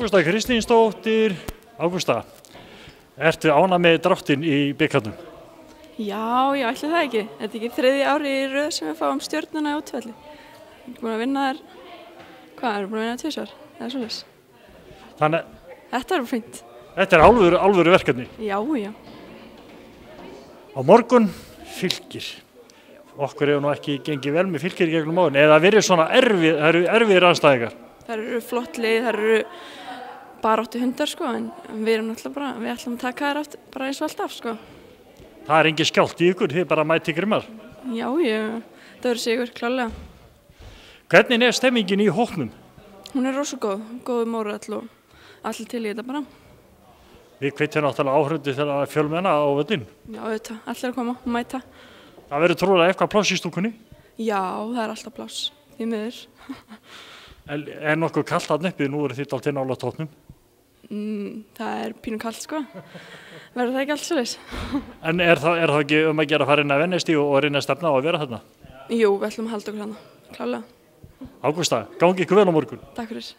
Ágústa Kristinsdóttir, Ágústa, ertu ánægð með dráttinn í bikarnum? Já, ég ætli það ekki. Þetta er ekki þriðja ári í röð sem við fáum stjörnuna í útvelli. Við erum búin að vinna þær, hvað, erum búin að vinna 2 ár, það er svoleiðis. Þannig Þetta er fínt. þetta er alvöru verkefni. Já, já. Á morgun Fylkir. Okkur hefur nú ekki gengið vel með Fylkir í gegnum árin, eða verið svona erfiðir andstæðingar. Það eru flott lið, það eru baráttu hundar sko, en við erum náttúrulega bara, við ætlum að taka þær bara eins og alltaf sko. Það er engin skjált í ykkur, þið bara mæti grimmar. Já, það verður sigur, klálega. Hvernig er stemmingin í hópnum? Hún er rosa góð mórall og allir til í þetta bara. Við hvetjum náttúrulega áhrundi þegar fjölmenna á völlinn. Já, auðvitað, allir að koma og mæta. Það verður trúlega eitthvað pláss í stúkunni. Já, það er alltaf pláss, því miður. Er nokkuð kalt þarna uppi, nú eru þið alltaf nálægt hópnum? Það er pínu kalt sko. Verður það ekki allt svoleiðis? En er það ekki að gera að fara inn að vennast í og reyna að stefna á að vera þarna? Jú, við ætlum að halda okkur hana, klálega. Ágústa, gangi ykkur vel á morgun. Takk fyrir.